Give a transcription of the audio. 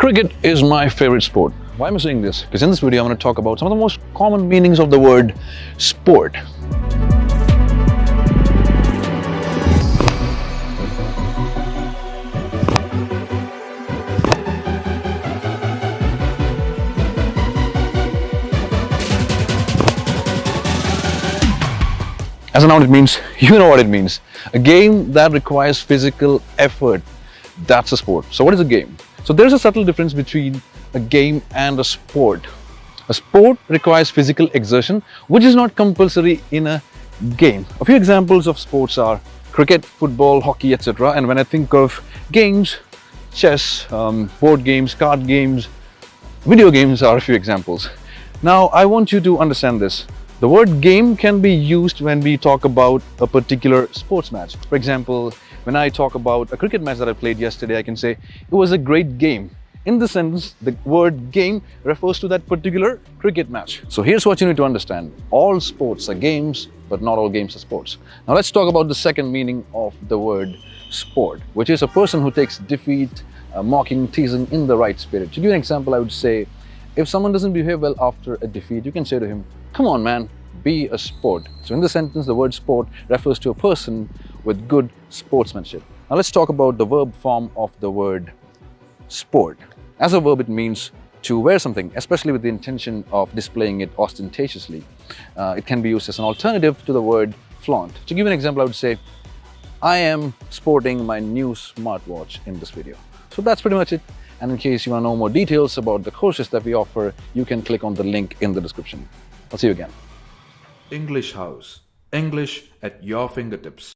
Cricket is my favorite sport. Why am I saying this? Because in this video, I'm going to talk about some of the most common meanings of the word sport. As a noun, it means, you know what it means. A game that requires physical effort. That's a sport. So what is a game? So there's a subtle difference between a game and a sport. A sport requires physical exertion, which is not compulsory in a game. A few examples of sports are cricket, football, hockey, etc. And when I think of games, chess, board games, card games, video games are a few examples. Now, I want you to understand this. The word game can be used when we talk about a particular sports match. For example, when I talk about a cricket match that I played yesterday, I can say it was a great game. In this sentence, the word game refers to that particular cricket match. So here's what you need to understand. All sports are games, but not all games are sports. Now let's talk about the second meaning of the word sport, which is a person who takes defeat, mocking, teasing in the right spirit. To give you an example, I would say, if someone doesn't behave well after a defeat, you can say to him, "Come on, man, be a sport." So in this sentence, the word sport refers to a person with good sportsmanship. Now let's talk about the verb form of the word sport. As a verb, it means to wear something, especially with the intention of displaying it ostentatiously. It can be used as an alternative to the word flaunt. To give an example, I would say, "I am sporting my new smartwatch in this video." So that's pretty much it. And in case you want to know more details about the courses that we offer, you can click on the link in the description. I'll see you again. English House. English at your fingertips.